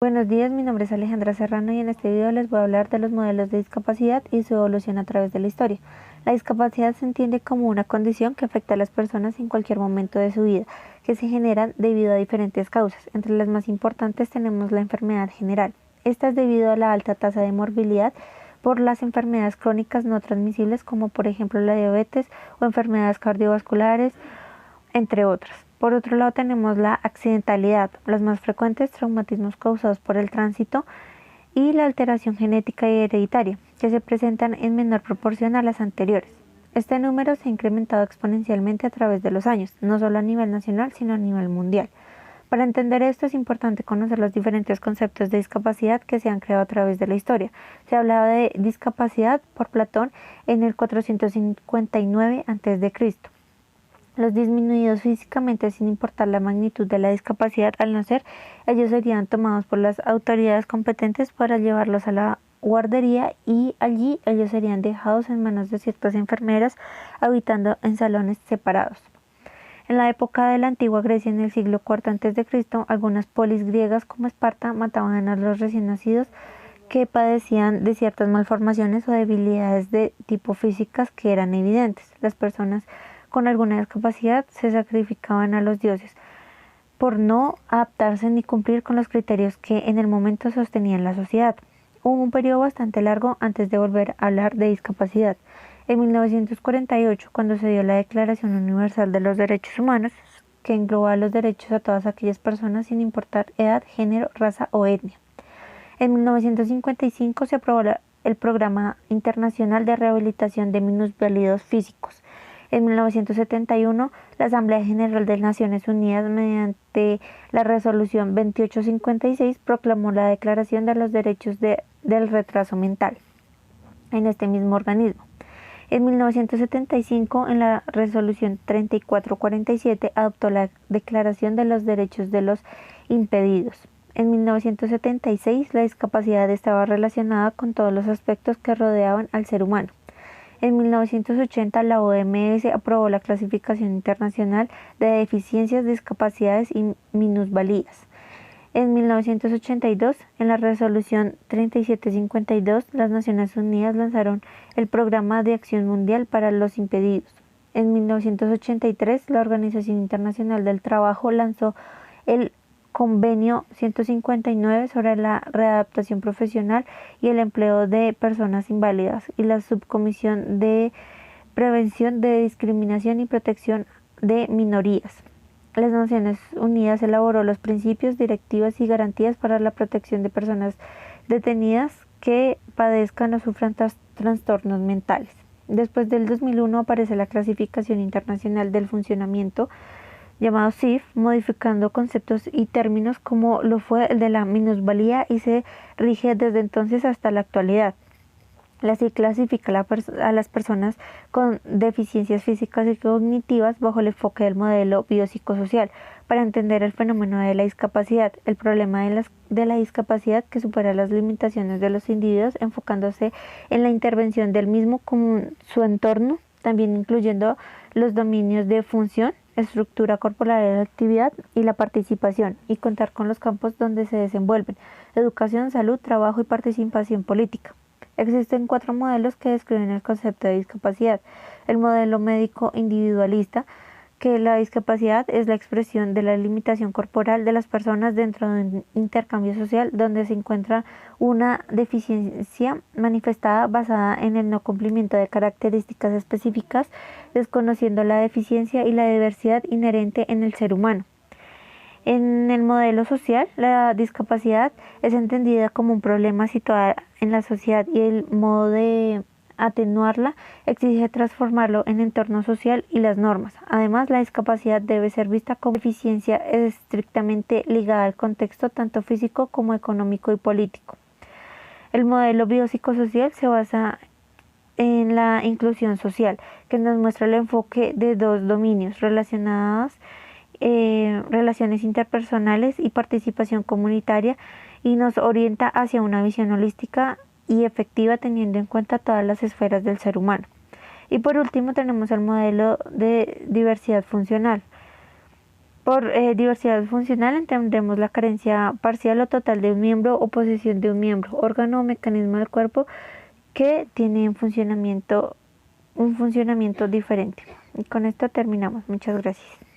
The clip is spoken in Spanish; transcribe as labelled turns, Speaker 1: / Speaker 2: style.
Speaker 1: Buenos días, mi nombre es Alejandra Serrano y en este video les voy a hablar de los modelos de discapacidad y su evolución a través de la historia. La discapacidad se entiende como una condición que afecta a las personas en cualquier momento de su vida, que se generan debido a diferentes causas. Entre las más importantes tenemos la enfermedad general. Esta es debido a la alta tasa de morbilidad por las enfermedades crónicas no transmisibles como por ejemplo la diabetes o enfermedades cardiovasculares, entre otras. Por otro lado tenemos la accidentalidad, los más frecuentes traumatismos causados por el tránsito y la alteración genética y hereditaria, que se presentan en menor proporción a las anteriores. Este número se ha incrementado exponencialmente a través de los años, no solo a nivel nacional, sino a nivel mundial. Para entender esto es importante conocer los diferentes conceptos de discapacidad que se han creado a través de la historia. Se hablaba de discapacidad por Platón en el 459 a.C. Los disminuidos físicamente sin importar la magnitud de la discapacidad al nacer, ellos serían tomados por las autoridades competentes para llevarlos a la guardería y allí ellos serían dejados en manos de ciertas enfermeras habitando en salones separados. En la época de la antigua Grecia, en el siglo IV a.C., algunas polis griegas como Esparta mataban a los recién nacidos que padecían de ciertas malformaciones o debilidades de tipo físicas que eran evidentes. Las personas con alguna discapacidad se sacrificaban a los dioses por no adaptarse ni cumplir con los criterios que en el momento sostenían la sociedad. Hubo un periodo bastante largo antes de volver a hablar de discapacidad. En 1948, cuando se dio la Declaración Universal de los Derechos Humanos, que engloba los derechos a todas aquellas personas sin importar edad, género, raza o etnia. En 1955 se aprobó el Programa Internacional de Rehabilitación de Minusválidos Físicos. En 1971, la Asamblea General de Naciones Unidas, mediante la Resolución 2856, proclamó la Declaración de los Derechos del Retraso Mental en este mismo organismo. En 1975, en la Resolución 3447, adoptó la Declaración de los Derechos de los Impedidos. En 1976, la discapacidad estaba relacionada con todos los aspectos que rodeaban al ser humano. En 1980, la OMS aprobó la Clasificación Internacional de Deficiencias, Discapacidades y Minusvalías. En 1982, en la Resolución 3752, las Naciones Unidas lanzaron el Programa de Acción Mundial para los Impedidos. En 1983, la Organización Internacional del Trabajo lanzó el Convenio 159 sobre la readaptación profesional y el empleo de personas inválidas y la Subcomisión de Prevención de Discriminación y Protección de Minorías. Las Naciones Unidas elaboró los principios, directivas y garantías para la protección de personas detenidas que padezcan o sufran trastornos mentales. Después del 2001 aparece la Clasificación Internacional del Funcionamiento, llamado CIF, modificando conceptos y términos como lo fue el de la minusvalía y se rige desde entonces hasta la actualidad. La CIF clasifica a las personas con deficiencias físicas y cognitivas bajo el enfoque del modelo biopsicosocial para entender el fenómeno de la discapacidad, el problema de la discapacidad que supera las limitaciones de los individuos, enfocándose en la intervención del mismo como su entorno, también incluyendo los dominios de función, estructura corporal de la actividad y la participación, y contar con los campos donde se desenvuelven: educación, salud, trabajo y participación política. Existen 4 modelos que describen el concepto de discapacidad. El modelo médico individualista, que la discapacidad es la expresión de la limitación corporal de las personas dentro de un intercambio social donde se encuentra una deficiencia manifestada basada en el no cumplimiento de características específicas, desconociendo la deficiencia y la diversidad inherente en el ser humano. En el modelo social, la discapacidad es entendida como un problema situado en la sociedad y el modo de atenuarla exige transformarlo en entorno social y las normas. Además, la discapacidad debe ser vista como deficiencia estrictamente ligada al contexto tanto físico como económico y político. El modelo biopsicosocial se basa en la inclusión social, que nos muestra el enfoque de 2 dominios relacionados, relaciones interpersonales y participación comunitaria, y nos orienta hacia una visión holística y efectiva teniendo en cuenta todas las esferas del ser humano. Y por último tenemos el modelo de diversidad funcional, Por diversidad funcional entendemos la carencia parcial o total de un miembro o posesión de un miembro, órgano o mecanismo del cuerpo que tiene un funcionamiento diferente. Y con esto terminamos. Muchas gracias.